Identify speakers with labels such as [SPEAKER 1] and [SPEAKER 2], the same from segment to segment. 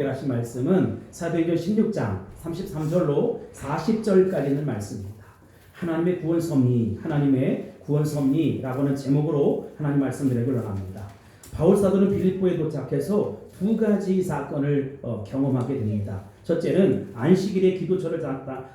[SPEAKER 1] 하신 말씀은 사도행전 16장 33절로 40절까지 있는 말씀입니다. 하나님의 구원 섭리, 하나님의 구원 섭리라고 하는 제목으로 하나님 말씀드리고 나갑니다. 바울 사도는 빌립보에 도착해서 두 가지 사건을 경험하게 됩니다. 첫째는 안식일에 기도처를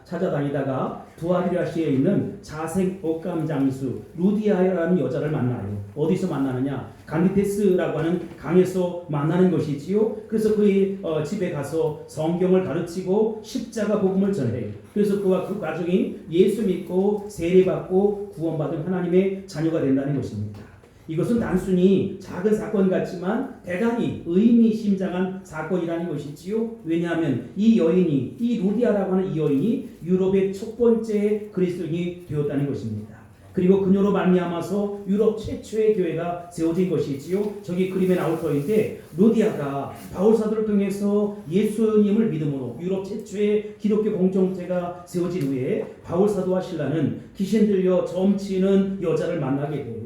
[SPEAKER 1] 찾아다니다가 두아디라시에 있는 자색 옷감 장수 루디아라는 여자를 만나요. 어디서 만나느냐? 간디테스라고 하는 강에서 만나는 것이지요. 그래서 그의 집에 가서 성경을 가르치고 십자가 복음을 전해요. 그래서 그와 그 가족이 예수 믿고 세례받고 구원받은 하나님의 자녀가 된다는 것입니다. 이것은 단순히 작은 사건 같지만 대단히 의미심장한 사건이라는 것이지요. 왜냐하면 이 여인이, 이 루디아라고 하는 이 여인이 유럽의 첫 번째 그리스도인이 되었다는 것입니다. 그리고 그녀로 말미암아서 유럽 최초의 교회가 세워진 것이지요. 저기 그림에 나올 터인데 루디아가 바울 사도를 통해서 예수님을 믿음으로 유럽 최초의 기독교 공동체가 세워진 후에 바울 사도와 신라는 귀신 들려 점치는 여자를 만나게 돼요.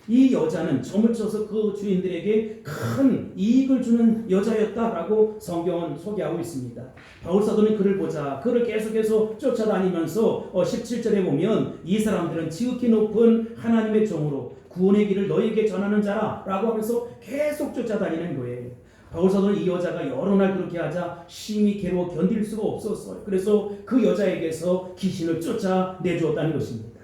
[SPEAKER 1] 이 여자는 점을 쳐서 그 주인들에게 큰 이익을 주는 여자였다라고 성경은 소개하고 있습니다. 바울 사도는 그를 보자 그를 계속해서 쫓아다니면서 17절에 보면 이 사람들은 지극히 높은 하나님의 종으로 구원의 길을 너에게 전하는 자라라고 하면서 계속 쫓아다니는 거예요. 바울 사도는 이 여자가 여러 날 그렇게 하자 심히 괴로워 견딜 수가 없었어요. 그래서 그 여자에게서 귀신을 쫓아내주었다는 것입니다.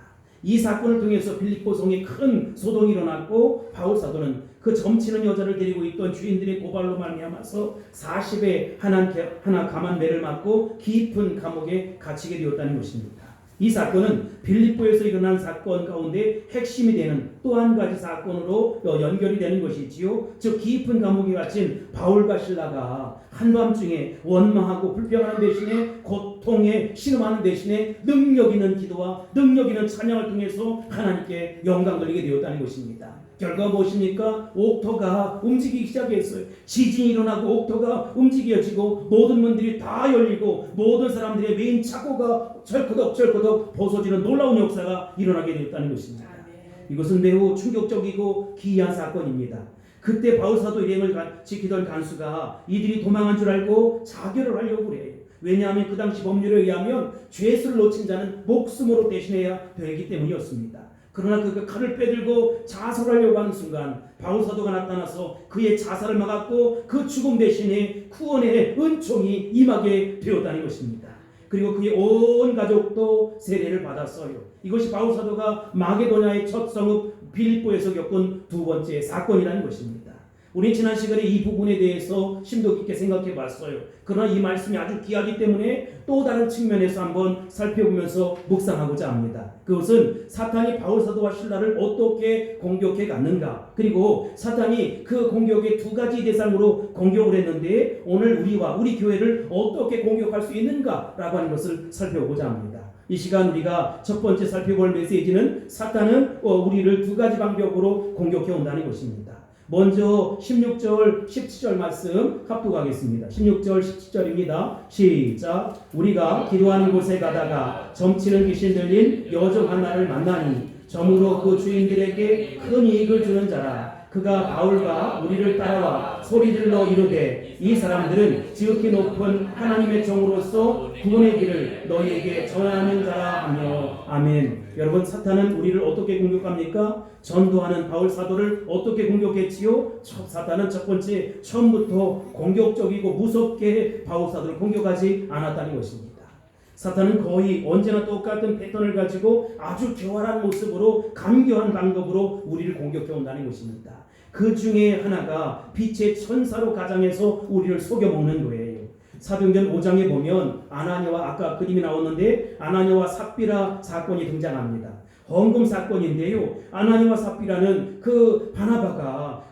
[SPEAKER 1] 이 사건을 통해서 빌립보 성에 큰 소동이 일어났고 바울 사도는 그 점치는 여자를 데리고 있던 주인들의 고발로 말미암아서 40에 하나 감한 매를 맞고 깊은 감옥에 갇히게 되었다는 것입니다. 이 사건은 빌립보에서 일어난 사건 가운데 핵심이 되는 또 한 가지 사건으로 연결이 되는 것이지요. 즉 깊은 감옥에 갇힌 바울과 신라가 한밤중에 원망하고 불평하는 대신에 고통에 신음하는 대신에 능력 있는 기도와 능력 있는 찬양을 통해서 하나님께 영광 돌리게 되었다는 것입니다. 결과 무엇입니까? 옥토가 움직이기 시작했어요. 지진이 일어나고 옥토가 움직여지고 모든 문들이 다 열리고 모든 사람들의 메인 착고가 철커덕 벗어지는 놀라운 역사가 일어나게 되었다는 것입니다. 이것은 매우 충격적이고 기이한 사건입니다. 그때 바울 사도 일행을 지키던 간수가 이들이 도망한 줄 알고 자결을 하려고 그래요. 왜냐하면 그 당시 법률에 의하면 죄수를 놓친 자는 목숨으로 대신해야 되기 때문이었습니다. 그러나 그 칼을 빼들고 자살하려고 하는 순간 바울 사도가 나타나서 그의 자살을 막았고 그 죽음 대신에 구원의 은총이 임하게 되었다는 것입니다. 그리고 그의 온 가족도 세례를 받았어요. 이것이 바울 사도가 마게도냐의 첫 성읍 빌립보에서 겪은 두 번째 사건이라는 것입니다. 우리 지난 시간에 이 부분에 대해서 심도 깊게 생각해 봤어요. 그러나 이 말씀이 아주 귀하기 때문에 또 다른 측면에서 한번 살펴보면서 묵상하고자 합니다. 그것은 사탄이 바울 사도와 신라를 어떻게 공격해 갔는가, 그리고 사탄이 그 공격의 두 가지 대상으로 공격을 했는데 오늘 우리와 우리 교회를 어떻게 공격할 수 있는가라고 하는 것을 살펴보고자 합니다. 이 시간 우리가 첫 번째 살펴볼 메시지는 사탄은 우리를 두 가지 방법으로 공격해 온다는 것입니다. 먼저 16절 17절 말씀 합독하겠습니다. 16절 17절입니다. 시작. 우리가 기도하는 곳에 가다가 점치는 귀신 들린 여종 하나를 만나니 점으로 그 주인들에게 큰 이익을 주는 자라. 그가 바울과 우리를 따라와 소리질러 이르되 이 사람들은 지극히 높은 하나님의 종으로서 구원의 길을 너희에게 전하는 자라 하며. 아멘. 여러분, 사탄은 우리를 어떻게 공격합니까? 전도하는 바울 사도를 어떻게 공격했지요? 사탄은 첫 번째 처음부터 공격적이고 무섭게 바울 사도를 공격하지 않았다는 것입니다. 사탄은 거의 언제나 똑같은 패턴을 가지고 아주 교활한 모습으로 간교한 방법으로 우리를 공격해 온다는 것입니다. 그 중에 하나가 빛의 천사로 가장해서 우리를 속여먹는 거예요. 사도행전 5장에 보면 아나니아와 아까 그림이 나왔는데 아나니아와 삽비라 사건이 등장합니다. 헌금 사건인데요. 아나니아와 삽비라는 그 바나바가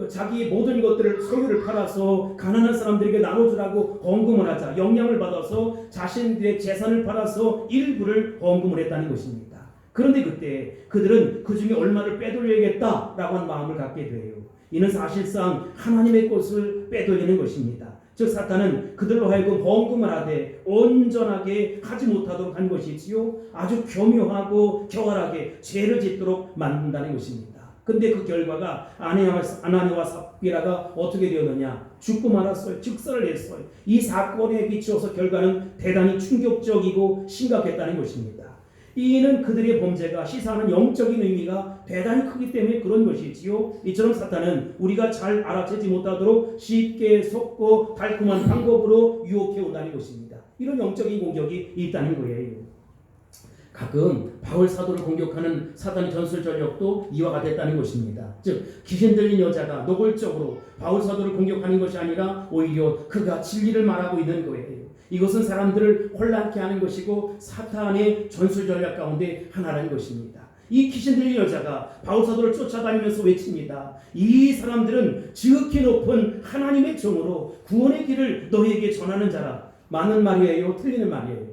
[SPEAKER 1] 자기의 모든 것들을 소유를 팔아서 가난한 사람들에게 나눠주라고 헌금을 하자 영향을 받아서 자신들의 재산을 팔아서 일부를 헌금을 했다는 것입니다. 그런데 그때 그들은 그 중에 얼마를 빼돌려야겠다라고 하는 마음을 갖게 돼요. 이는 사실상 하나님의 것을 빼돌리는 것입니다. 즉 사탄은 그들로 하여금 헌금을 하되 온전하게 하지 못하도록 한 것이지요. 아주 교묘하고 교활하게 죄를 짓도록 만든다는 것입니다. 근데 그 결과가 아나니아와 삽비라가 어떻게 되었느냐? 죽고 말았어요. 즉사를 했어요. 이 사건에 비추어서 결과는 대단히 충격적이고 심각했다는 것입니다. 이는 그들의 범죄가 시사하는 영적인 의미가 대단히 크기 때문에 그런 것이지요. 이처럼 사탄은 우리가 잘 알아채지 못하도록 쉽게 속고 달콤한 방법으로 유혹해 온다는 것입니다. 이런 영적인 공격이 있다는 거예요. 가끔 바울 사도를 공격하는 사탄의 전술 전력도 이와 같았다는 것입니다. 즉 귀신 들린 여자가 노골적으로 바울 사도를 공격하는 것이 아니라 오히려 그가 진리를 말하고 있는 거예요. 이것은 사람들을 혼란케 하는 것이고 사탄의 전술 전략 가운데 하나라는 것입니다. 이 귀신 들린 여자가 바울 사도를 쫓아다니면서 외칩니다. 이 사람들은 지극히 높은 하나님의 종으로 구원의 길을 너희에게 전하는 자라. 많은 말이에요? 틀리는 말이에요?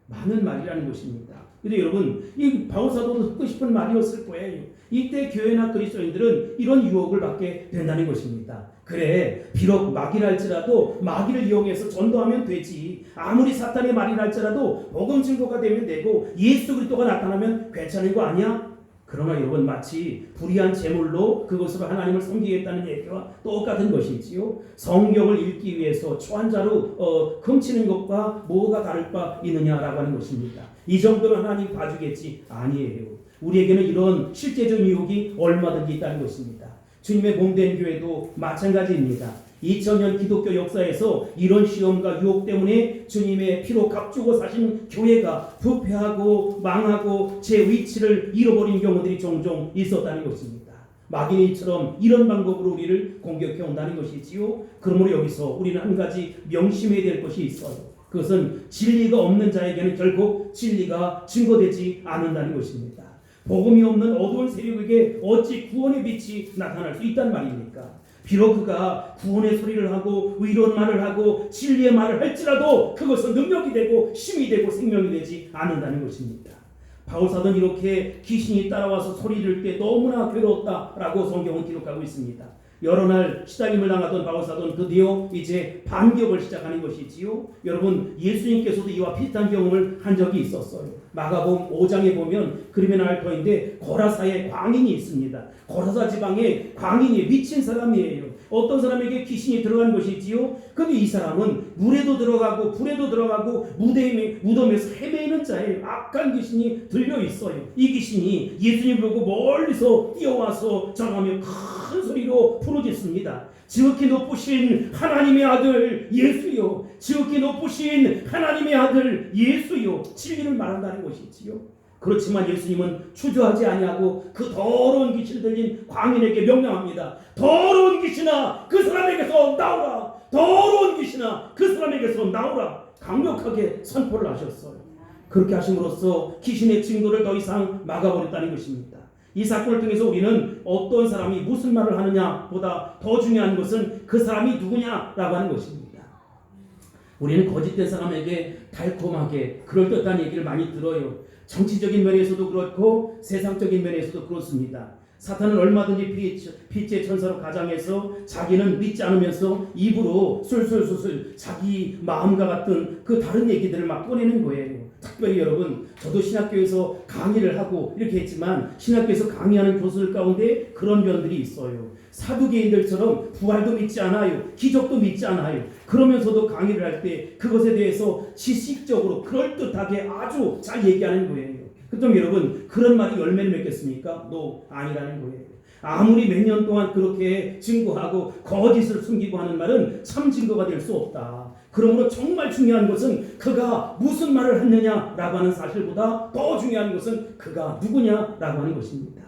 [SPEAKER 1] 많은 말이라는 것입니다. 근데 여러분, 이 바울 사도도 듣고 싶은 말이었을 거예요. 이때 교회나 그리스도인들은 이런 유혹을 받게 된다는 것입니다. 그래, 비록 마귀랄지라도 마귀를 이용해서 전도하면 되지. 아무리 사탄의 말이랄지라도 복음 증거가 되면 되고 예수 그리스도가 나타나면 괜찮은 거 아니야? 그러나 여러분, 마치 불의한 제물로 그것으로 하나님을 섬기겠다는 얘기와 똑같은 것이지요. 성경을 읽기 위해서 초한자로 훔치는 것과 뭐가 다를 바 있느냐라고 하는 것입니다. 이 정도로 하나님 봐주겠지? 아니에요. 우리에게는 이런 실제적인 유혹이 얼마든지 있다는 것입니다. 주님의 몸된 교회도 마찬가지입니다. 2000년 기독교 역사에서 이런 시험과 유혹 때문에 주님의 피로 값주고 사신 교회가 부패하고 망하고 제 위치를 잃어버린 경우들이 종종 있었다는 것입니다. 마귀는 이처럼 이런 방법으로 우리를 공격해 온다는 것이지요. 그러므로 여기서 우리는 한 가지 명심해야 될 것이 있어요. 그것은 진리가 없는 자에게는 결국 진리가 증거되지 않는다는 것입니다. 복음이 없는 어두운 세력에게 어찌 구원의 빛이 나타날 수 있단 말입니까? 비록 그가 구원의 소리를 하고 의로운 말을 하고 진리의 말을 할지라도 그것은 능력이 되고 힘이 되고 생명이 되지 않는다는 것입니다. 바울사도는 이렇게 귀신이 따라와서 소리를 때 너무나 괴로웠다라고 성경은 기록하고 있습니다. 여러 날 시달림을 당하던 바울사도는 드디어 이제 반격을 시작하는 것이지요. 여러분, 예수님께서도 이와 비슷한 경험을 한 적이 있었어요. 마가복음 5장에 보면 그림의 날터인데 거라사에 광인이 있습니다. 거라사 지방에 광인이 미친 사람이에요. 어떤 사람에게 귀신이 들어간 것이지요. 근데 이 사람은 물에도 들어가고 불에도 들어가고 무덤에서 헤매는 자예요. 악한 귀신이 들려 있어요. 이 귀신이 예수님 보고 멀리서 뛰어와서 전하며 큰 소리로 부르짖습니다. 지극히 높으신 하나님의 아들 예수요, 지극히 높으신 하나님의 아들 예수요, 진리를 말한다는 것이지요. 그렇지만 예수님은 주저하지 아니하고 그 더러운 귀신 들린 광인에게 명령합니다. 더러운 귀신아, 그 사람에게서 나오라. 더러운 귀신아, 그 사람에게서 나오라. 강력하게 선포를 하셨어요. 그렇게 하심으로써 귀신의 증거를 더 이상 막아버렸다는 것입니다. 이 사건을 통해서 우리는 어떤 사람이 무슨 말을 하느냐보다 더 중요한 것은 그 사람이 누구냐라고 하는 것입니다. 우리는 거짓된 사람에게 달콤하게 그럴듯한 얘기를 많이 들어요. 정치적인 면에서도 그렇고 세상적인 면에서도 그렇습니다. 사탄은 얼마든지 빛의 천사로 가장해서 자기는 믿지 않으면서 입으로 술술술술 자기 마음과 같은 그 다른 얘기들을 막 꺼내는 거예요. 특별히 여러분, 저도 신학교에서 강의를 하고 이렇게 했지만 신학교에서 강의하는 교수들 가운데 그런 면들이 있어요. 사두개인들처럼 부활도 믿지 않아요. 기적도 믿지 않아요. 그러면서도 강의를 할 때 그것에 대해서 지식적으로 그럴듯하게 아주 잘 얘기하는 거예요. 그럼 여러분, 그런 말이 열매를 맺겠습니까? 아니라는 거예요. 아무리 몇 년 동안 그렇게 증거하고 거짓을 숨기고 하는 말은 참 증거가 될 수 없다. 그러므로 정말 중요한 것은 그가 무슨 말을 했느냐라고 하는 사실보다 더 중요한 것은 그가 누구냐라고 하는 것입니다.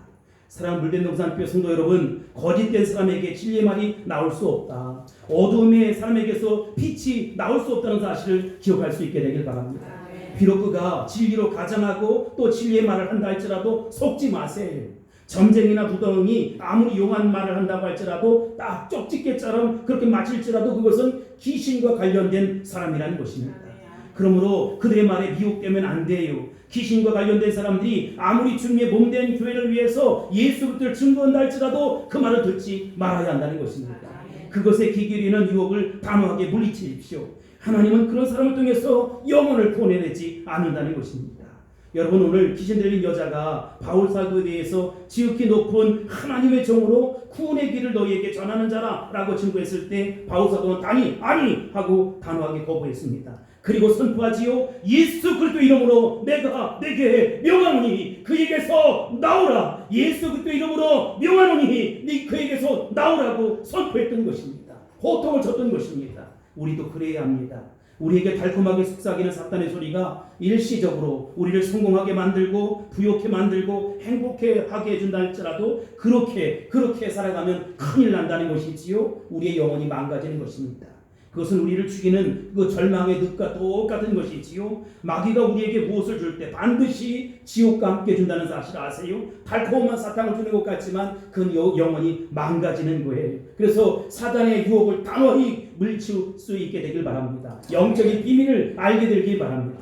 [SPEAKER 1] 사랑 물된 동산교회 성도 여러분, 거짓된 사람에게 진리의 말이 나올 수 없다. 어둠의 사람에게서 빛이 나올 수 없다는 사실을 기억할 수 있게 되길 바랍니다. 비록 그가 진리로 가장하고 또 진리의 말을 한다 할지라도 속지 마세요. 점쟁이나 부덩이 아무리 용한 말을 한다고 할지라도 딱 쪽집게처럼 그렇게 마칠지라도 그것은 귀신과 관련된 사람이라는 것입니다. 그러므로 그들의 말에 미혹되면 안 돼요. 귀신과 관련된 사람들이 아무리 주님의 몸된 교회를 위해서 예수 그리스도를 증거한다 할지라도 그 말을 듣지 말아야 한다는 것입니다. 그것에 기기리는 유혹을 단호하게 물리치십시오. 하나님은 그런 사람을 통해서 영혼을 구원해내지 않는다는 것입니다. 여러분, 오늘 귀신 들린 여자가 바울 사도에 대해서 지극히 높은 하나님의 종으로 구원의 길을 너희에게 전하는 자라라고 증거했을 때 바울 사도는 아니 하고 단호하게 거부했습니다. 그리고 선포하지요. 예수 그리스도 이름으로 내가 내게 명하노니 그에게서 나오라. 예수 그리스도 이름으로 명하노니 네 그에게서 나오라고 선포했던 것입니다. 호통을 쳤던 것입니다. 우리도 그래야 합니다. 우리에게 달콤하게 속삭이는 사탄의 소리가 일시적으로 우리를 성공하게 만들고 부욕해 만들고 행복하게 해준다 할지라도 그렇게 살아가면 큰일 난다는 것이지요. 우리의 영혼이 망가지는 것입니다. 그것은 우리를 죽이는 그 절망의 늪과 똑같은 것이지요. 마귀가 우리에게 무엇을 줄 때 반드시 지옥과 함께 준다는 사실 아세요? 달콤한 사탕을 주는 것 같지만 그 영혼이 망가지는 거예요. 그래서 사단의 유혹을 단호히 물리칠 수 있게 되길 바랍니다. 영적인 비밀을 알게 되길 바랍니다.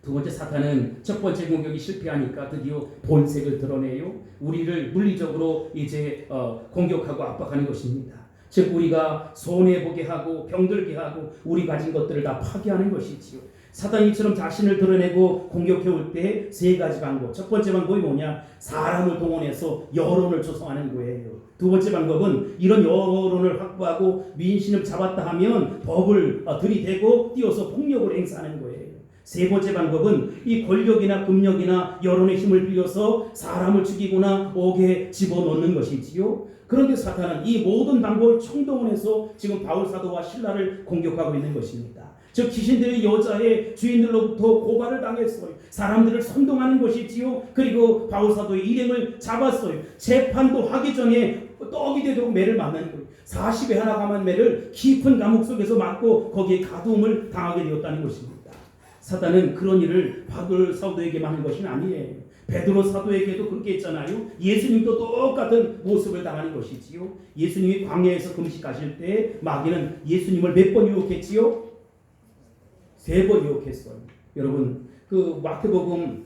[SPEAKER 1] 두 번째, 사탄은 첫 번째 공격이 실패하니까 드디어 본색을 드러내요. 우리를 물리적으로 이제 공격하고 압박하는 것입니다. 즉 우리가 손해보게 하고 병들게 하고 우리 가진 것들을 다 파괴하는 것이지요. 사단이 이처럼 자신을 드러내고 공격해올 때 세 가지 방법. 첫 번째 방법이 뭐냐? 사람을 동원해서 여론을 조성하는 거예요. 두 번째 방법은 이런 여론을 확보하고 민심을 잡았다 하면 법을 들이대고 띄어서 폭력을 행사하는 거예요. 세 번째 방법은 이 권력이나 금력이나 여론의 힘을 빌려서 사람을 죽이거나 옥에 집어넣는 것이지요. 그런데 사탄은 이 모든 방법을 총동원해서 지금 바울 사도와 신라를 공격하고 있는 것입니다. 즉 귀신들의 여자의 주인들로부터 고발을 당했어요. 사람들을 선동하는 것이지요. 그리고 바울 사도의 일행을 잡았어요. 재판도 하기 전에 떡이 되도록 매를 맞는 거예요. 40에 하나 감한 매를 깊은 감옥 속에서 맞고 거기에 가두움을 당하게 되었다는 것입니다. 사단은 그런 일을 바울 사도에게만 하는 것이 아니에요. 베드로 사도에게도 그렇게 했잖아요. 예수님도 똑같은 모습을 당하는 것이지요. 예수님이 광야에서 금식하실 때 마귀는 예수님을 몇 번 유혹했지요? 3번 유혹했어요. 여러분, 그 마태복음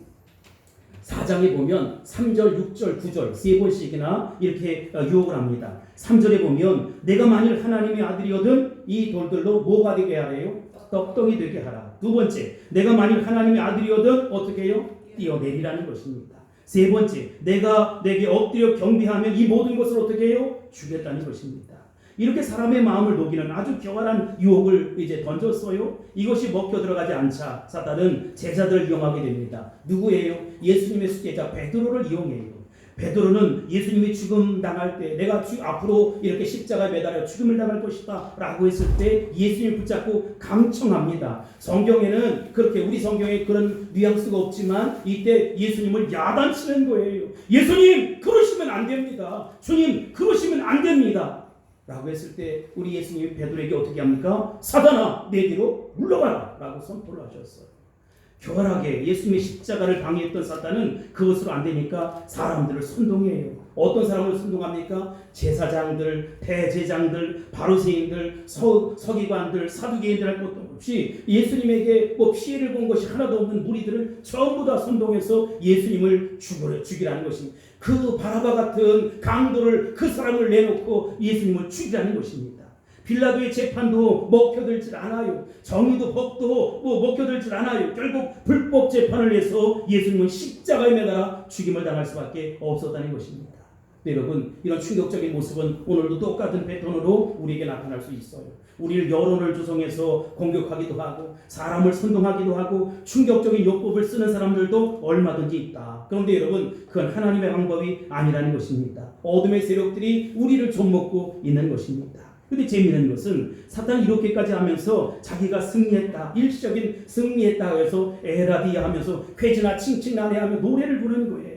[SPEAKER 1] 4장에 보면 3절, 6절, 9절 3번씩이나 이렇게 유혹을 합니다. 3절에 보면 내가 만일 하나님의 아들이거든 이 돌들로 뭐가 되게 하래요? 떡덩이 되게 하라. 두 번째, 내가 만일 하나님의 아들이거든 어떻게 해요? 뛰어내리라는 것입니다. 세 번째, 내가 내게 엎드려 경배하면 이 모든 것을 어떻게 해요? 주겠다는 것입니다. 이렇게 사람의 마음을 녹이는 아주 교활한 유혹을 이제 던졌어요. 이것이 먹혀 들어가지 않자 사탄은 제자들을 이용하게 됩니다. 누구예요? 예수님의 수제자 베드로를 이용해요. 베드로는 예수님이 죽음 당할 때 내가 앞으로 이렇게 십자가에 매달려 죽음을 당할 것이다 라고 했을 때 예수님을 붙잡고 강청합니다. 성경에는 그렇게 우리 성경에 그런 뉘앙스가 없지만 이때 예수님을 야단치는 거예요. 예수님 그러시면 안 됩니다. 주님 그러시면 안 됩니다 라고 했을 때 우리 예수님이 베드로에게 어떻게 합니까? 사단아 내 뒤로 물러가라 라고 선포를 하셨어요. 교활하게 예수님의 십자가를 방해했던 사탄은 그것으로 안 되니까 사람들을 선동해요. 어떤 사람을 선동합니까? 제사장들, 대제장들, 바리새인들, 서기관들, 사두개인들 할 것도 없이 예수님에게 피해를 본 것이 하나도 없는 무리들을 전부 다 선동해서 예수님을 죽이라는 것입니다. 그 바라바 같은 강도를 그 사람을 내놓고 예수님을 죽이라는 것입니다. 빌라도의 재판도 먹혀들질 않아요. 정의도 법도 먹혀들질 않아요. 결국 불법 재판을 해서 예수님은 십자가에 매달아 죽임을 당할 수밖에 없었다는 것입니다. 여러분, 이런 충격적인 모습은 오늘도 똑같은 패턴으로 우리에게 나타날 수 있어요. 우리를 여론을 조성해서 공격하기도 하고 사람을 선동하기도 하고 충격적인 요법을 쓰는 사람들도 얼마든지 있다. 그런데 여러분, 그건 하나님의 방법이 아니라는 것입니다. 어둠의 세력들이 우리를 좀먹고 있는 것입니다. 근데 재미있는 것은 사탄이 이렇게까지 하면서 자기가 승리했다, 일시적인 승리했다 해서 에라디아 하면서 쾌지나 칭칭나네하며 노래를 부르는 거예요.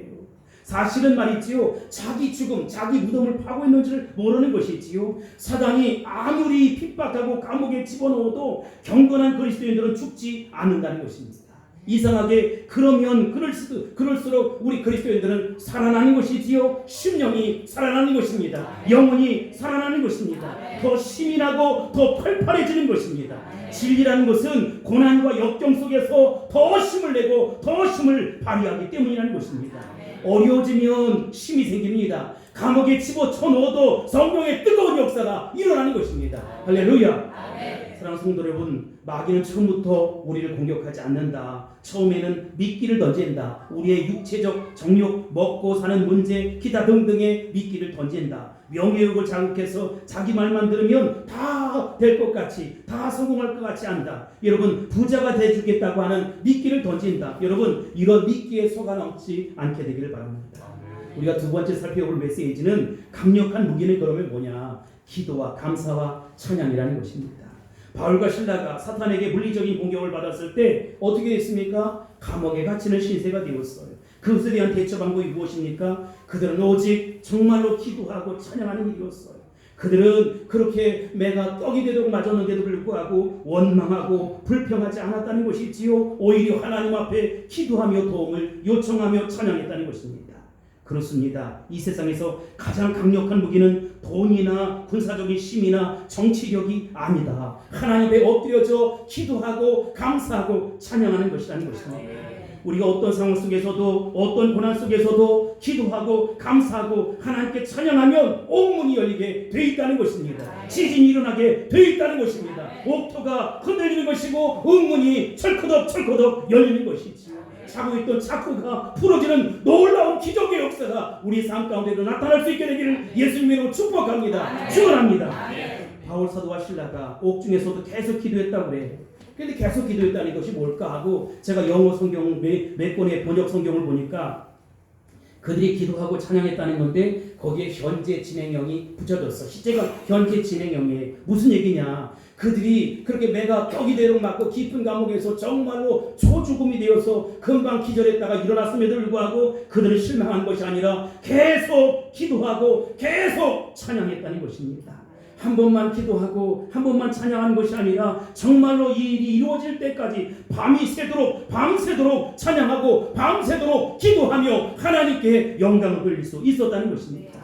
[SPEAKER 1] 사실은 말이지요, 자기 죽음, 자기 무덤을 파고 있는지를 모르는 것이지요. 사단이 아무리 핍박하고 감옥에 집어넣어도 경건한 그리스도인들은 죽지 않는다는 것입니다. 이상하게 그러면 그럴수록 우리 그리스도인들은 살아나는 것이지요. 심령이 살아나는 것입니다. 영혼이 살아나는 것입니다. 더 힘이 나고 더 활발해지는 것입니다. 진리라는 것은 고난과 역경 속에서 더 힘을 내고 더 힘을 발휘하기 때문이라는 것입니다. 어려워지면 힘이 생깁니다. 감옥에 집어쳐 넣어도 성령의 뜨거운 역사가 일어나는 것입니다. 할렐루야. 사랑하는 성도 여러분, 마귀는 처음부터 우리를 공격하지 않는다. 처음에는 미끼를 던진다. 우리의 육체적 정욕, 먹고 사는 문제, 기타 등등의 미끼를 던진다. 명예욕을 자극해서 자기 말만 들으면 다 될 것 같이, 다 성공할 것 같이 한다. 여러분, 부자가 돼주겠다고 하는 미끼를 던진다. 여러분, 이런 미끼에 속아 넘지 않게 되기를 바랍니다. 우리가 두 번째 살펴볼 메시지는 강력한 무기는 그러면 뭐냐? 기도와 감사와 찬양이라는 것입니다. 바울과 실라가 사탄에게 물리적인 공격을 받았을 때 어떻게 했습니까? 감옥에 갇히는 신세가 되었어요. 그것에 대한 대처 방법이 무엇입니까? 그들은 오직 정말로 기도하고 찬양하는 일이었어요. 그들은 그렇게 매가 떡이 되도록 맞았는데도 불구하고 원망하고 불평하지 않았다는 것이지요. 오히려 하나님 앞에 기도하며 도움을 요청하며 찬양했다는 것입니다. 그렇습니다. 이 세상에서 가장 강력한 무기는 돈이나 군사적인 힘이나 정치력이 아니다. 하나님 앞에 엎드려져 기도하고 감사하고 찬양하는 것이라는 것입니다. 우리가 어떤 상황 속에서도, 어떤 고난 속에서도 기도하고 감사하고 하나님께 찬양하면 옥문이 열리게 돼 있다는 것입니다. 지진이 일어나게 돼 있다는 것입니다. 옥토가 흔들리는 것이고 옥문이 철커덕 열리는 것이지요. 자고 있던 착고가 풀어지는 놀라운 기적의 역사가 우리 삶 가운데도 나타날 수 있게 되기를 예수님으로 축복합니다. 축원합니다. 바울 사도와 실라가 옥중에서도 계속 기도했다고 그래요. 근데 계속 기도했다는 것이 뭘까 하고 제가 영어 성경 몇 권의 번역 성경을 보니까 그들이 기도하고 찬양했다는 건데 거기에 현재 진행형이 붙여졌어. 시제가 현재 진행형이에요. 무슨 얘기냐? 그들이 그렇게 매가 떡이 되도록 맞고 깊은 감옥에서 정말로 초죽음이 되어서 금방 기절했다가 일어났음에도 불구하고 그들은 실망한 것이 아니라 계속 기도하고 계속 찬양했다는 것입니다. 한 번만 기도하고 한 번만 찬양하는 것이 아니라 정말로 이 일이 이루어질 때까지 밤이 새도록 밤새도록 찬양하고 밤새도록 기도하며 하나님께 영광을 돌릴 수 있었다는 것입니다.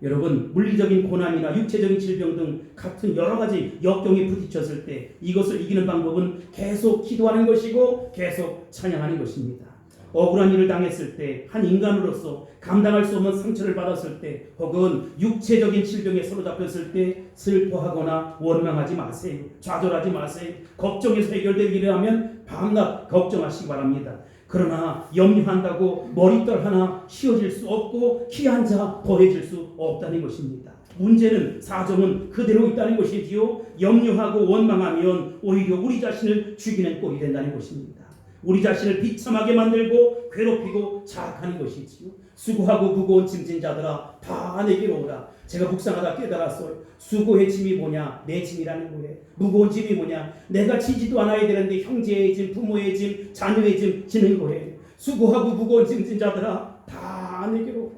[SPEAKER 1] 여러분, 물리적인 고난이나 육체적인 질병 등 같은 여러 가지 역경이 부딪혔을 때 이것을 이기는 방법은 계속 기도하는 것이고 계속 찬양하는 것입니다. 억울한 일을 당했을 때, 한 인간으로서 감당할 수 없는 상처를 받았을 때, 혹은 육체적인 질병에 사로잡혔을 때 슬퍼하거나 원망하지 마세요. 좌절하지 마세요. 걱정해서 해결될 일이라면 밤낮 걱정하시기 바랍니다. 그러나 염려한다고 머리털 하나 씌워질 수 없고 키 한 자 더해질 수 없다는 것입니다. 문제는 사정은 그대로 있다는 것이지요. 염려하고 원망하면 오히려 우리 자신을 죽이는 꼴이 된다는 것입니다. 우리 자신을 비참하게 만들고 괴롭히고 자학하는 것이지요. 수고하고 무거운 짐진 자들아 다 내게로 오라. 제가 묵상하다 깨달았어요. 수고의 짐이 뭐냐? 내 짐이라는 거예요. 무거운 짐이 뭐냐? 내가 지지도 않아야 되는데 형제의 짐, 부모의 짐, 자녀의 짐 지는 거예요. 수고하고 무거운 짐진 자들아 다 내게로 오라.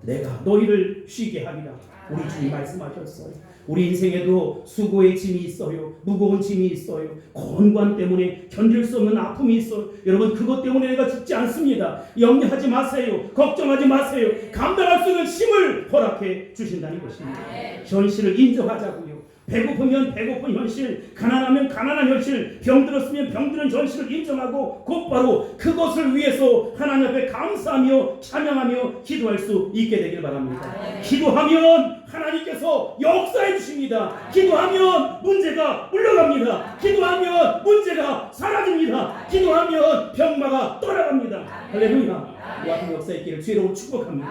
[SPEAKER 1] 내가 너희를 쉬게 하리라. 우리 주님 말씀하셨어요. 우리 인생에도 수고의 짐이 있어요. 무거운 짐이 있어요. 건관 때문에 견딜 수 없는 아픔이 있어요. 여러분, 그것 때문에 내가 죽지 않습니다. 염려하지 마세요. 걱정하지 마세요. 감당할 수 있는 힘을 허락해 주신다는 것입니다. 현실을 인정하자고요. 배고프면 배고픈 현실, 가난하면 가난한 현실, 병들었으면 병드는 현실을 인정하고 곧바로 그것을 위해서 하나님 앞에 감사하며 찬양하며 기도할 수 있게 되길 바랍니다. 기도하면 하나님께서 역사해 주십니다. 기도하면 문제가 물러갑니다. 기도하면 문제가 사라집니다. 기도하면 병마가 떠나갑니다. 할렐루야. 이 같은 역사 있기를 주의로 축복합니다.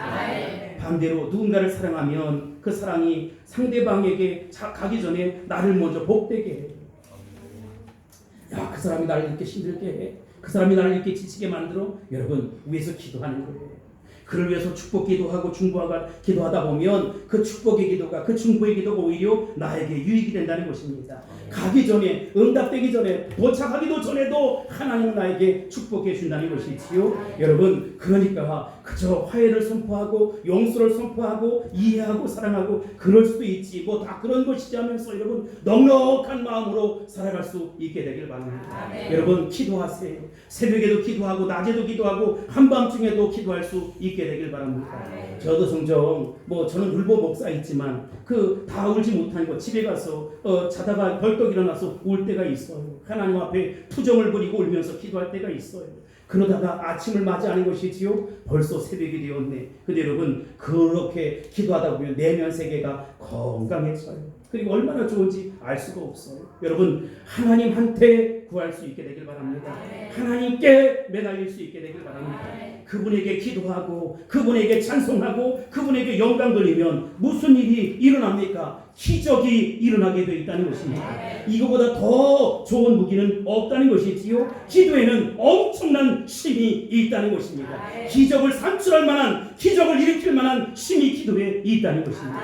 [SPEAKER 1] 반대로 누군가를 사랑하면 그 사랑이 상대방에게 가기 전에 나를 먼저 복되게 해요. 야, 그 사람이 나를 이렇게 힘들게 해. 그 사람이 나를 이렇게 지치게 만들어. 여러분, 위해서 기도하는 거예요. 그를 위해서 축복 기도하고 기도하다 보면 그 축복의 기도가, 그 중보의 기도가 오히려 나에게 유익이 된다는 것입니다. 가기 전에, 응답되기 전에, 도착하기도 전에도 하나님은 나에게 축복해 준다는 것이지요. 여러분, 그러니까 그저 화해를 선포하고 용서를 선포하고 이해하고 사랑하고 그럴 수도 있지, 뭐 다 그런 것이지 하면서 여러분 넉넉한 마음으로 살아갈 수 있게 되길 바랍니다. 여러분, 기도하세요. 새벽에도 기도하고 낮에도 기도하고 한밤중에도 기도할 수 있게 되길 바랍니다. 저도 종종 저는 울보 목사이지만 다 울지 못한 거 집에 가서 자다가 벌떡 일어나서 울 때가 있어요. 하나님 앞에 투정을 부리고 울면서 기도할 때가 있어요. 그러다가 아침을 맞이하는 것이지요. 벌써 새벽이 되었네. 근데 여러분, 그렇게 기도하다 보면 내면 세계가 건강해져요. 그리고 얼마나 좋은지 알 수가 없어요. 여러분, 하나님한테 구할 수 있게 되길 바랍니다. 하나님께 매달릴 수 있게 되길 바랍니다. 그분에게 기도하고 그분에게 찬송하고 그분에게 영광 돌리면 무슨 일이 일어납니까? 기적이 일어나게 되어 있다는 것입니다. 이거보다 더 좋은 무기는 없다는 것이지요. 기도에는 엄청난 힘이 있다는 것입니다. 기적을 산출할 만한, 기적을 일으킬 만한 힘이 기도에 있다는 것입니다.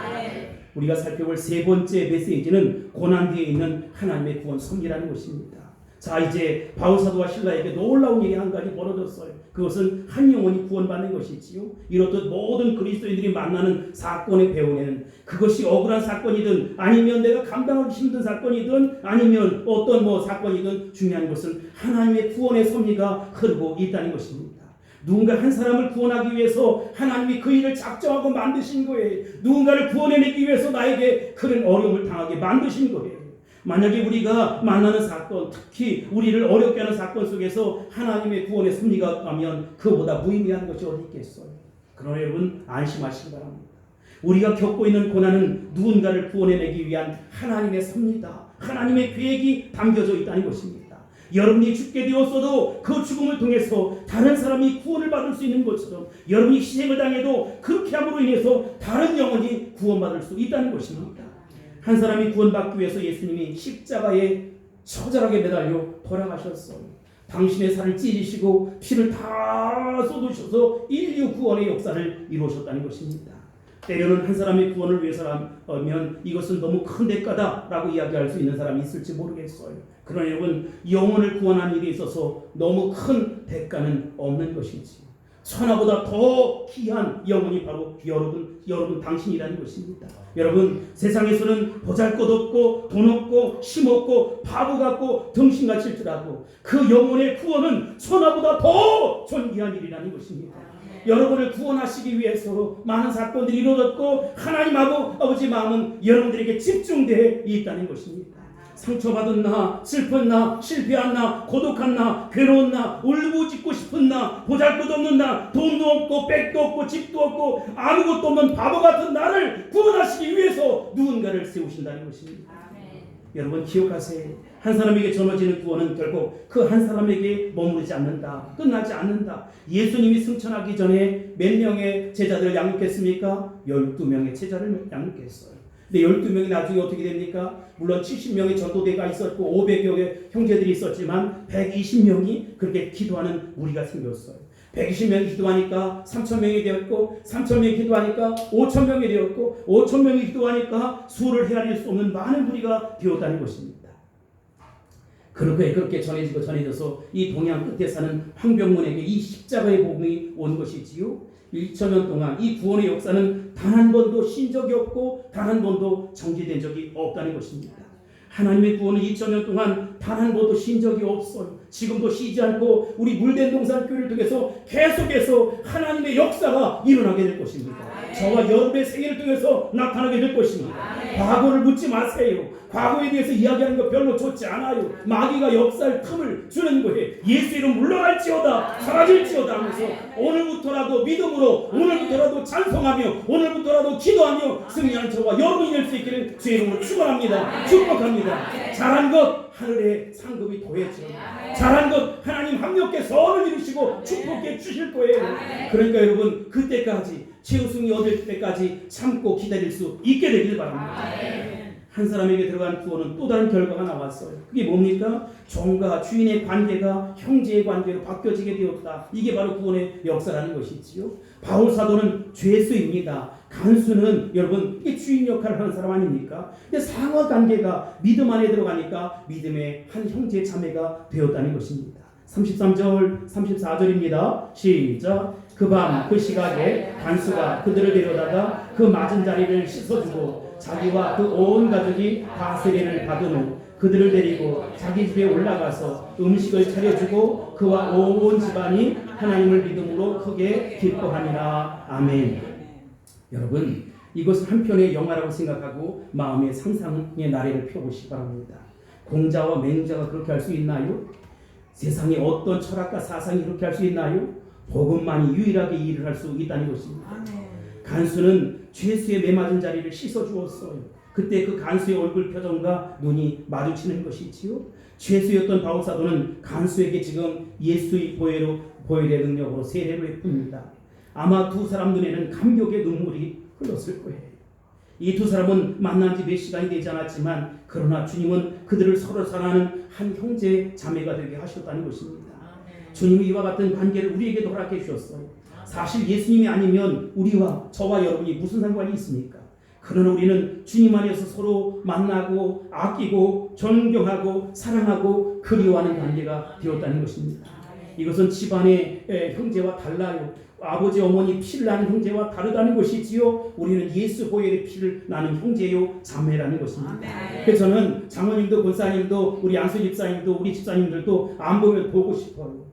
[SPEAKER 1] 우리가 살펴볼 세 번째 메시지는 고난 뒤에 있는 하나님의 구원 섭리라는 것입니다. 자, 이제 바울사도와 실라에게 놀라운 일이 한 가지 벌어졌어요. 그것은 한 영혼이 구원받는 것이지요. 이렇듯 모든 그리스도인들이 만나는 사건의 배후에는 그것이 억울한 사건이든 아니면 내가 감당하기 힘든 사건이든 아니면 어떤 사건이든 중요한 것은 하나님의 구원의 섭리가 흐르고 있다는 것입니다. 누군가 한 사람을 구원하기 위해서 하나님이 그 일을 작정하고 만드신 거예요. 누군가를 구원해내기 위해서 나에게 그런 어려움을 당하게 만드신 거예요. 만약에 우리가 만나는 사건, 특히 우리를 어렵게 하는 사건 속에서 하나님의 구원의 섭리가 가면 그보다 무의미한 것이 어디 있겠어요. 그러나 여러분 안심하시기 바랍니다. 우리가 겪고 있는 고난은 누군가를 구원해내기 위한 하나님의 섭리다. 하나님의 계획이 담겨져 있다는 것입니다. 여러분이 죽게 되었어도 그 죽음을 통해서 다른 사람이 구원을 받을 수 있는 것처럼 여러분이 희생을 당해도 그렇게 함으로 인해서 다른 영혼이 구원받을 수 있다는 것입니다. 한 사람이 구원받기 위해서 예수님이 십자가에 처절하게 매달려 돌아가셨어요. 당신의 살을 찢으시고 피를 다 쏟으셔서 인류 구원의 역사를 이루셨다는 것입니다. 때로는 한 사람의 구원을 위해서라면 이것은 너무 큰 대가다라고 이야기할 수 있는 사람이 있을지 모르겠어요. 그러나 여러분, 영혼을 구원하는 일에 있어서 너무 큰 대가는 없는 것이지. 천하보다 더 귀한 영혼이 바로 여러분 당신이라는 것입니다. 여러분, 세상에서는 보잘것없고 돈 없고 힘 없고 바보 같고 등신같을지라도 그 영혼의 구원은 천하보다 더 존귀한 일이라는 것입니다. 여러분을 구원하시기 위해서 많은 사건들이 이루어졌고 하나님 아버지 마음은 여러분들에게 집중되어 있다는 것입니다. 상처받은 나, 슬픈 나, 실패한 나, 고독한 나, 괴로운 나, 울부짖고 싶은 나, 보잘것없는 나, 돈도 없고 백도 없고 집도 없고 아무것도 없는 바보 같은 나를 구원하시기 위해서 누군가를 세우신다는 것입니다. 여러분 기억하세요. 한 사람에게 전해지는 구원은 결국 그 한 사람에게 머무르지 않는다. 끝나지 않는다. 예수님이 승천하기 전에 몇 명의 제자들을 양육했습니까? 12명의 제자를 양육했어요. 근데 12명이 나중에 어떻게 됩니까? 물론 70명의 전도대가 있었고 500여 개 형제들이 있었지만 120명이 그렇게 기도하는 무리가 생겼어요. 120명이 기도하니까 3,000명이 되었고 3,000명이 기도하니까 5,000명이 되었고 5,000명이 기도하니까 수를 헤아릴 수 없는 많은 무리가 되었다는 것입니다. 그렇게 전해져서 이 동양 끝에 사는 황병문에게 이 십자가의 복음이 온 것이지요. 1,000년 동안 이 구원의 역사는 단 한 번도 쉰 적이 없고 단 한 번도 정지된 적이 없다는 것입니다. 하나님의 구원은 2000년 동안 단 한 번도 쉰 적이 없어요. 지금도 쉬지 않고 우리 물된 동산교회를 통해서 계속해서 하나님의 역사가 일어나게 될 것입니다. 저와 여러분의 생애를 통해서 나타나게 될 것입니다. 과거를 묻지 마세요. 과거에 대해서 이야기하는 거 별로 좋지 않아요. 마귀가 역사할 틈을 주는 거예요. 예수 이름 물러갈지어다 사라질지어다 하면서 오늘부터라도 믿음으로 오늘부터라도 찬송하며 오늘부터라도 기도하며 승리하는 저와 여러분이 될 수 있기를 주의 이름으로 축원합니다. 축복합니다. 잘한 것 하늘에 상급이 더해져. 잘한 것 하나님 함께 선을 이루시고 축복해 주실 거예요. 그러니까 여러분 그때까지 최우승이 얻을 때까지 참고 기다릴 수 있게 되길 바랍니다. 한 사람에게 들어간 구원은 또 다른 결과가 나왔어요. 그게 뭡니까? 종과 주인의 관계가 형제의 관계로 바뀌어지게 되었다. 이게 바로 구원의 역사라는 것이지요. 바울 사도는 죄수입니다. 간수는 여러분 이게 주인 역할을 하는 사람 아닙니까? 근데 상하 관계가 믿음 안에 들어가니까 믿음의 한 형제 자매가 되었다는 것입니다. 33절 34절입니다. 시작. 그 밤 그 시각에 간수가 그들을 데려다가 그 맞은 자리를 씻어주고 자기와 그 온 가족이 다 세례를 받은 후 그들을 데리고 자기 집에 올라가서 음식을 차려주고 그와 온 집안이 하나님을 믿음으로 크게 기뻐하니라. 아멘. 여러분 이것은 한편의 영화라고 생각하고 마음의 상상의 나래를 펴보시기 바랍니다. 공자와 맹자가 그렇게 할 수 있나요? 세상에 어떤 철학과 사상이 그렇게 할 수 있나요? 복음만이 유일하게 일을 할 수 있다는 것입니다. 간수는 죄수의 매맞은 자리를 씻어주었어요. 그때 그 간수의 얼굴 표정과 눈이 마주치는 것이지요. 죄수였던 바울 사도는 간수에게 지금 예수의 보혈의 능력으로 세례를 베풉니다. 아마 두 사람 눈에는 감격의 눈물이 흘렀을 거예요. 이 두 사람은 만난 지 몇 시간이 되지 않았지만 그러나 주님은 그들을 서로 사랑하는 한 형제 자매가 되게 하셨다는 것입니다. 주님이 이와 같은 관계를 우리에게 허락해 주셨어요. 사실 예수님이 아니면 우리와 저와 여러분이 무슨 상관이 있습니까? 그러나 우리는 주님 안에서 서로 만나고 아끼고 존경하고 사랑하고 그리워하는 관계가 되었다는 것입니다. 이것은 집안의 형제와 달라요. 아버지 어머니 피를 나는 형제와 다르다는 것이지요. 우리는 예수 보혈의 피를 나는 형제요 자매라는 것입니다. 그래서 저는 장모님도 권사님도 우리 안수 집사님도 우리 집사님들도 안 보면 보고 싶어요.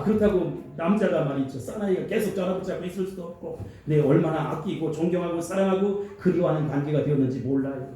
[SPEAKER 1] 그렇다고 남자가 말이죠. 사나이가 계속 전화붙잡고 있을 수도 없고 얼마나 아끼고 존경하고 사랑하고 그리워하는 관계가 되었는지 몰라요.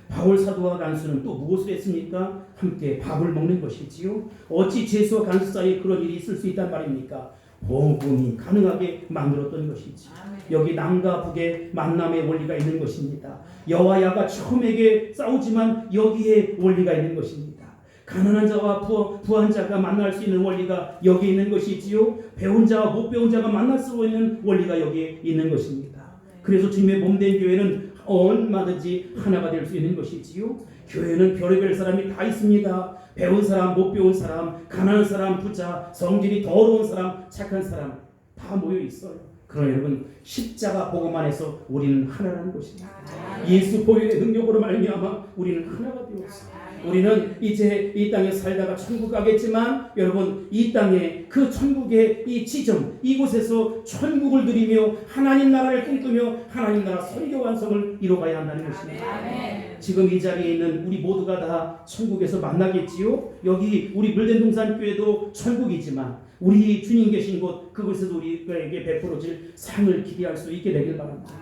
[SPEAKER 1] 바울 사도와 간수는 또 무엇을 했습니까? 함께 밥을 먹는 것이지요. 어찌 죄수와 간수 사이에 그런 일이 있을 수 있단 말입니까? 복음이 가능하게 만들었던 것이지. 여기 남과 북의 만남의 원리가 있는 것입니다. 여와 야가 처음에게 싸우지만 여기에 원리가 있는 것입니다. 가난한 자와 부한 자가 만날 수 있는 원리가 여기에 있는 것이지요. 배운 자와 못 배운 자가 만날 수 있는 원리가 여기에 있는 것입니다. 그래서 주님의 몸된 교회는 얼마든지 하나가 될 수 있는 것이지요. 교회는 별의별 사람이 다 있습니다. 배운 사람, 못 배운 사람, 가난한 사람, 부자, 성질이 더러운 사람, 착한 사람 다 모여 있어요. 그러나 여러분 십자가 복음 안에서 우리는 하나라는 것입니다. 예수 보혈의 능력으로 말미암아 우리는 하나가 되었어요. 우리는 이제 이 땅에 살다가 천국 가겠지만 여러분 이 땅에 그 천국의 이 지점 이곳에서 천국을 누리며 하나님 나라를 꿈꾸며 하나님 나라 선교 완성을 이뤄가야 한다는 것입니다. 지금 이 자리에 있는 우리 모두가 다 천국에서 만나겠지요. 여기 우리 물된동산 교회도 천국이지만 우리 주님 계신 곳 그곳에도 우리에게 베풀어질 상을 기대할 수 있게 되길 바랍니다.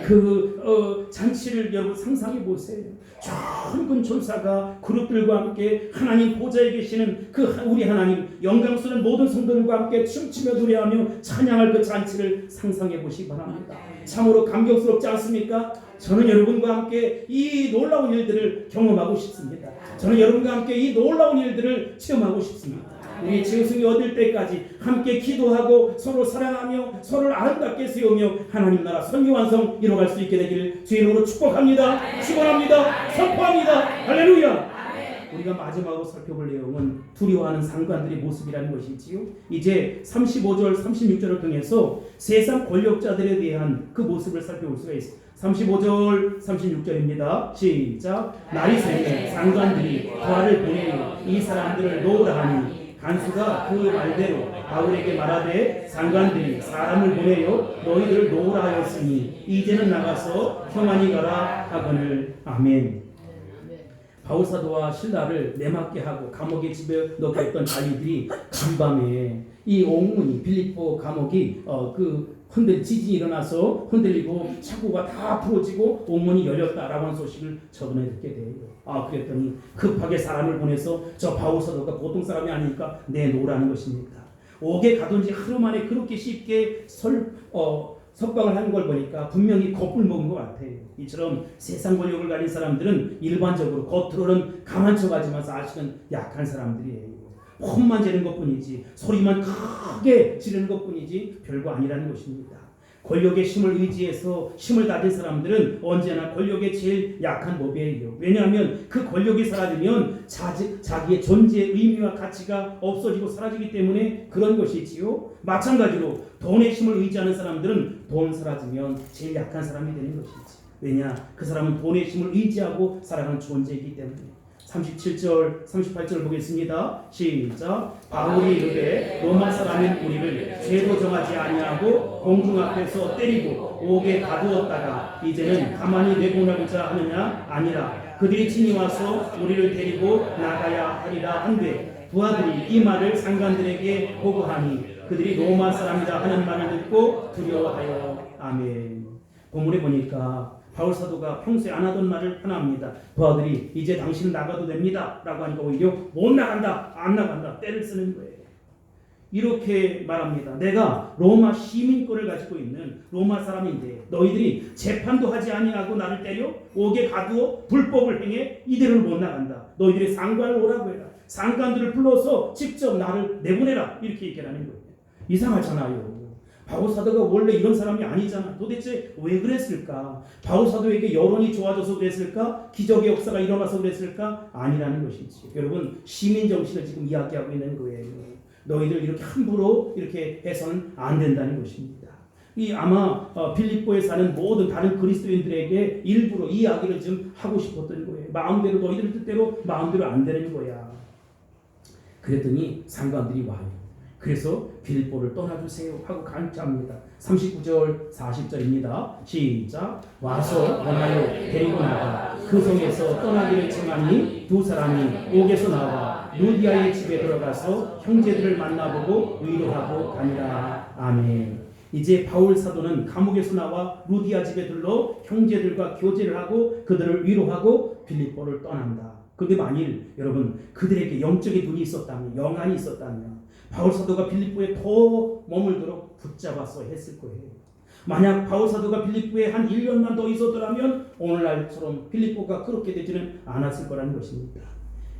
[SPEAKER 1] 그 잔치를 여러분 상상해 보세요. 천군 천사가 그룹들과 함께 하나님 보좌에 계시는 그 우리 하나님 영광스러운 모든 성도들과 함께 춤추며 노래하며 찬양할 그 잔치를 상상해 보시기 바랍니다. 참으로 감격스럽지 않습니까? 저는 여러분과 함께 이 놀라운 일들을 경험하고 싶습니다. 저는 여러분과 함께 이 놀라운 일들을 체험하고 싶습니다. 우리 지으승이 얻을 때까지 함께 기도하고 서로 사랑하며 서로를 아름답게 세우며 하나님 나라 선교 완성 이뤄갈 수 있게 되기를 주의 이름으로 축복합니다. 축원합니다. 선포합니다. 할렐루야. 우리가 마지막으로 살펴볼 내용은 두려워하는 상관들의 모습이라는 것이지요. 이제 35절 36절을 통해서 세상 권력자들에 대한 그 모습을 살펴볼 수가 있습니다. 35절 36절입니다. 시작. 날이 새매 상관들이 부하를 보내어 이 사람들을 놓으라 하니 간수가 그 말대로 바울에게 말하되 상관들이 사람을 보내어 너희들을 놓으라 하였으니 이제는 나가서 평안히 가라 하거늘. 아멘. 바울 사도와 실라를 내맞게 하고 감옥에 집에 넣게 했던 자유들이 간밤에 이 옥문이 빌립보 감옥이 지진이 일어나서 흔들리고 창고가 다 풀어지고 옥문이 열렸다라고 하는 소식을 저번에 듣게 돼요. 그랬더니 급하게 사람을 보내서 저 바울 사도가 보통 사람이 아니니까 내놓으라는 것입니다. 옥에 가든지 하루 만에 그렇게 쉽게 석방을 하는 걸 보니까 분명히 겁을 먹은 것 같아요. 이처럼 세상 권력을 가진 사람들은 일반적으로 겉으로는 강한 척하지만 사실은 약한 사람들이에요. 혼만 지르는 것뿐이지 소리만 크게 지르는 것뿐이지 별거 아니라는 것입니다. 권력의 힘을 의지해서 힘을 가진 사람들은 언제나 권력의 제일 약한 법이에요. 왜냐하면 그 권력이 사라지면 자기의 존재의 의미와 가치가 없어지고 사라지기 때문에 그런 것이지요. 마찬가지로 돈의 힘을 의지하는 사람들은 돈 사라지면 제일 약한 사람이 되는 것이지. 왜냐? 그 사람은 돈의 힘을 의지하고 살아가는 존재이기 때문에. 37절 38절 보겠습니다. 시작. 바울이 이르되 로마 사람인 우리를 죄도 정하지 아니하고 공중 앞에서 때리고 옥에 가두었다가 이제는 가만히 내보내고자 하느냐? 아니라 그들이 친히 와서 우리를 데리고 나가야 하리라 한데 부하들이 이 말을 상관들에게 보고하니 그들이 로마 사람이라 하는 말을 듣고 두려워하여. 아멘. 본문에 보니까 바울 사도가 평소에 안 하던 말을 하나 합니다. 부하들이 이제 당신은 나가도 됩니다 라고 하니까 오히려 못 나간다, 안 나간다, 때를 쓰는 거예요. 이렇게 말합니다. 내가 로마 시민권을 가지고 있는 로마 사람인데 너희들이 재판도 하지 아니하고 나를 때려 옥에 가두어 불법을 행해 이대로 못 나간다. 너희들이 상관을 오라고 해라. 상관들을 불러서 직접 나를 내보내라. 이렇게 얘기하는 거예요. 이상하잖아요. 바울 사도가 원래 이런 사람이 아니잖아. 도대체 왜 그랬을까? 바울 사도에게 여론이 좋아져서 그랬을까? 기적의 역사가 일어나서 그랬을까? 아니라는 것이지. 여러분, 시민 정신을 지금 이야기하고 있는 거예요. 너희들 이렇게 함부로 이렇게 해서는 안 된다는 것입니다. 이 아마 빌립보에 사는 모든 다른 그리스도인들에게 일부러 이 이야기를 좀 하고 싶었던 거예요. 마음대로 너희들 뜻대로 마음대로 안 되는 거야. 그랬더니 상관들이 와요. 그래서 빌립보를 떠나주세요 하고 강조합니다. 39절 40절입니다. 시작. 와서 원하여 데리고 나가 그 성에서 떠나기를 청하니 두 사람이 옥에서 나와 루디아의 집에 들어가서 형제들을 만나보고 위로하고 가니라. 아멘. 이제 바울 사도는 감옥에서 나와 루디아 집에 들러 형제들과 교제를 하고 그들을 위로하고 빌립보를 떠난다. 그런데 만일 여러분 그들에게 영적인 눈이 있었다면, 영안이 있었다면 바울 사도가 빌립보에 더 머물도록 붙잡아서 했을 거예요. 만약 바울 사도가 빌립보에 한 1년만 더 있었더라면 오늘날처럼 빌립보가 그렇게 되지는 않았을 거라는 것입니다.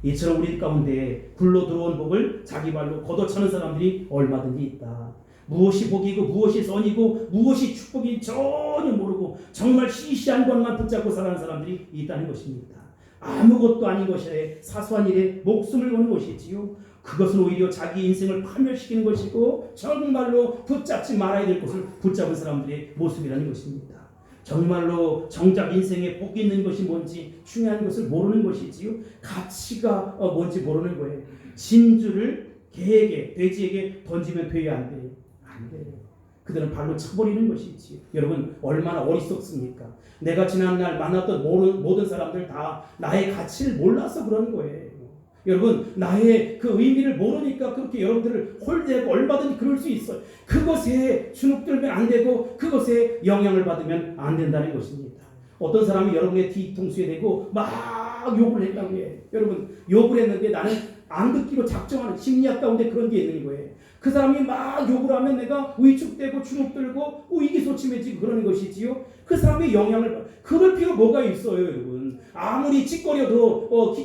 [SPEAKER 1] 이처럼 우리 가운데 굴러 들어온 복을 자기 발로 걷어차는 사람들이 얼마든지 있다. 무엇이 복이고 무엇이 선이고 무엇이 축복이 전혀 모르고 정말 시시한 것만 붙잡고 살아가는 사람들이 있다는 것입니다. 아무것도 아닌 것에 사소한 일에 목숨을 거는 것이지요. 그것은 오히려 자기 인생을 파멸시키는 것이고 정말로 붙잡지 말아야 될 것을 붙잡은 사람들의 모습이라는 것입니다. 정말로 정작 인생에 복이 있는 것이 뭔지 중요한 것을 모르는 것이지요. 가치가 뭔지 모르는 거예요. 진주를 개에게, 돼지에게 던지면 돼야 안 돼요? 안 돼요. 그들은 발로 쳐버리는 것이지. 여러분 얼마나 어리석습니까? 내가 지난날 만났던 모든 사람들 다 나의 가치를 몰라서 그러는 거예요. 여러분 나의 그 의미를 모르니까 그렇게 여러분들을 홀대하고 얼마든지 그럴 수 있어요. 그것에 주눅들면 안 되고 그것에 영향을 받으면 안 된다는 것입니다. 어떤 사람이 여러분의 뒤통수에 대고 막 욕을 했다고 해요. 여러분 욕을 했는데 나는 안 듣기로 작정하는 심리학 가운데 그런 게 있는 거예요. 그 사람이 막 욕을 하면 내가 위축되고 주눅들고 의기소침해지고 그러는 것이지요. 그 사람의 영향을 받아. 그럴 필요 뭐가 있어요, 여러분. 아무리 찌꺼려도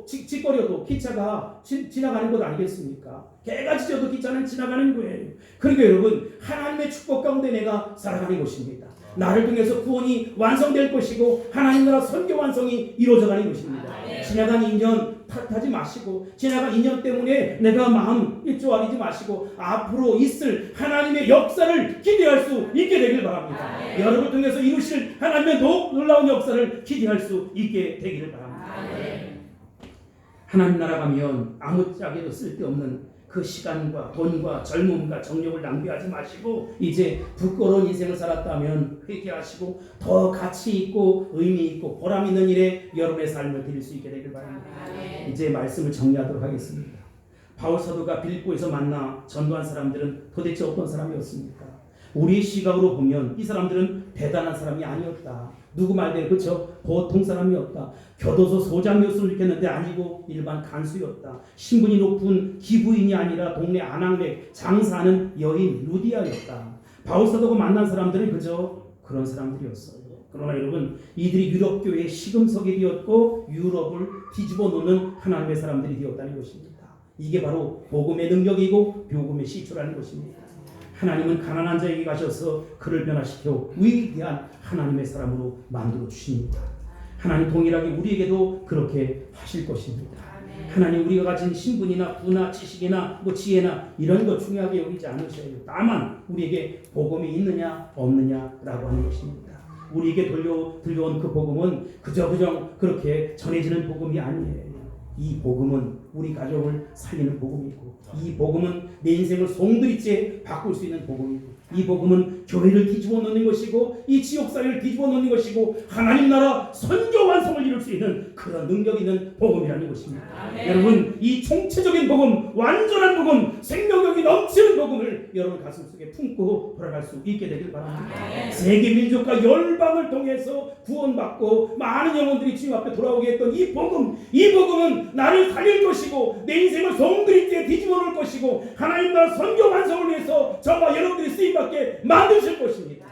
[SPEAKER 1] 찌꺼려도 기차가 지나가는 것 아니겠습니까? 개가 짖어도 기차는 지나가는 거예요. 그러니까 여러분 하나님의 축복 가운데 내가 살아가는 것입니다. 나를 통해서 구원이 완성될 것이고 하나님 나라 선교 완성이 이루어져가는 것입니다. 지나간 2년 탓하지 마시고 지나간 2년 때문에 내가 마음 쪼아리지 마시고 앞으로 있을 하나님의 역사를 기대할 수 있게 되길 바랍니다. 여러분을 통해서 이루실 하나님의 더욱 놀라운 역사를 기대할 수 있게 되기를 바랍니다. 하나님 나라 가면 아무짝에도 쓸데없는 그 시간과 돈과 젊음과 정력을 낭비하지 마시고 이제 부끄러운 인생을 살았다면 회개하시고 더 가치 있고 의미 있고 보람 있는 일에 여러분의 삶을 드릴 수 있게 되길 바랍니다. 이제 말씀을 정리하도록 하겠습니다. 바울 사도가 빌립보에서 만나 전도한 사람들은 도대체 어떤 사람이었습니까? 우리의 시각으로 보면 이 사람들은 대단한 사람이 아니었다. 누구 말대로 그렇죠? 보통 사람이었다. 교도소 소장이었으면 좋겠는데 아니고 일반 간수였다. 신분이 높은 기부인이 아니라 동네 아낙네 장사하는 여인 루디아였다. 바울 사도가 만난 사람들은 그저 그런 사람들이었어요. 그러나 여러분 이들이 유럽 교회의 시금석이 되었고 유럽을 뒤집어 놓는 하나님의 사람들이 되었다는 것입니다. 이게 바로 복음의 능력이고 복음의 시초라는 것입니다. 하나님은 가난한 자에게 가셔서 그를 변화시켜 위대한 하나님의 사람으로 만들어 주십니다. 하나님 동일하게 우리에게도 그렇게 하실 것입니다. 하나님 우리가 가진 신분이나 부나 지식이나 지혜나 이런 거 중요하게 여기지 않으셔요. 다만 우리에게 복음이 있느냐 없느냐라고 하는 것입니다. 우리에게 들려온 그 복음은 그저 그렇게 전해지는 복음이 아니에요. 이 복음은 우리 가족을 살리는 복음이고 이 복음은 내 인생을 송두리째 바꿀 수 있는 복음이고 이 복음은 교회를 뒤집어 놓는 것이고 이 지역사회를 뒤집어 놓는 것이고 하나님 나라 선교 완성을 이룰 수 있는 그런 능력 있는 복음이라는 것입니다. 여러분 이 총체적인 복음, 완전한 복음, 생명력이 넘치는 복음을 여러분 가슴속에 품고 돌아갈 수 있게 되길 바랍니다. 세계 민족과 열방을 통해서 구원받고 많은 영혼들이 주님 앞에 돌아오게 했던 이 복음은 나를 살릴 것이고 내 인생을 송두리째 뒤집어 놓을 것이고 하나님 나라 선교 완성을 위해서 저와 여러분들이 쓰임받게 만드실 것입니다.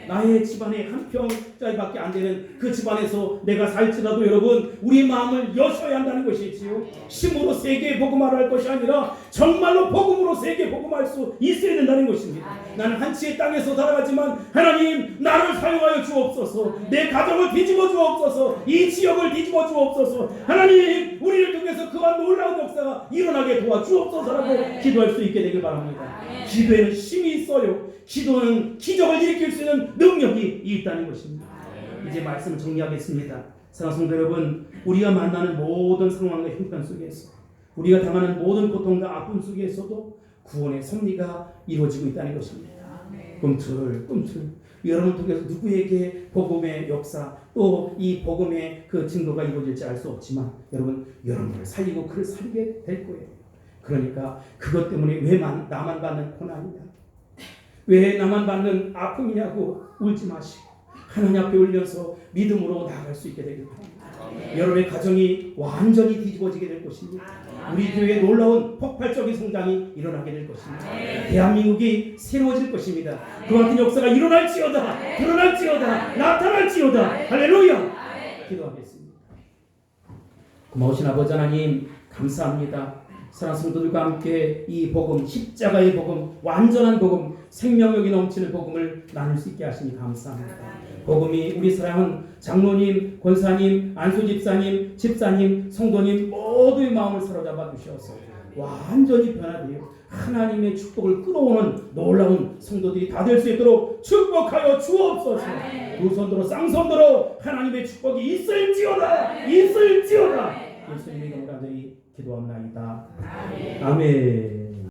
[SPEAKER 1] 나의 집안에 한 평짜리밖에 안 되는 그 집안에서 내가 살지라도 여러분 우리 마음을 여셔야 한다는 것이지요. 힘으로 세계에 복음화를 할 것이 아니라 정말로 복음으로 세계에 복음화할 수 있어야 된다는 것입니다. 나는 한치의 땅에서 살아가지만 하나님 나를 사용하여 주옵소서. 내 가정을 뒤집어 주옵소서. 이 지역을 뒤집어 주옵소서. 하나님 우리를 통해서 그와 놀라운 역사가 일어나게 도와주옵소서라고 기도할 수 있게 되길 바랍니다. 기도에는 힘이 있어요. 기도는 기적을 일으킬 수 있는 능력이 있다는 것입니다. 이제 말씀을 정리하겠습니다. 사랑하는 성도 여러분, 우리가 만나는 모든 상황과 형편 속에서 우리가 당하는 모든 고통과 아픔 속에서도 구원의 섭리가 이루어지고 있다는 것입니다. 꿈틀꿈틀 여러분 통해서 누구에게 복음의 역사 또 이 복음의 그 증거가 이루어질지 알 수 없지만 여러분을 살리고 그를 살리게 될 거예요. 그러니까 그것 때문에 왜 나만 받는 고난이냐, 왜 나만 받는 아픔이냐고 울지 마시고 하나님 앞에 울면서 믿음으로 나아갈 수 있게 되길 바랍니다. 여러분의 가정이 완전히 뒤집어지게 될 것입니다. 우리 교회에 놀라운 폭발적인 성장이 일어나게 될 것입니다. 대한민국이 새로워질 것입니다. 그와 같은 역사가 일어날지어다, 드러날지어다, 나타날지어다. 할렐루야. 기도하겠습니다. 고마우신 아버지 하나님 감사합니다. 사랑하는 성도들과 함께 이 복음, 십자가의 복음, 완전한 복음, 생명력이 넘치는 복음을 나눌 수 있게 하시니 감사합니다. 복음이 우리 사랑하는 장로님, 권사님, 안수집사님, 집사님, 성도님 모두의 마음을 사로잡아 주셔서 완전히 변화되어 하나님의 축복을 끌어오는 놀라운 성도들이 다 될 수 있도록 축복하여 주옵소서. 두 손으로 쌍손으로 하나님의 축복이 있을지어다, 있을지어다. 예수님의 이름으로 간절히 기도합니다. 아멘.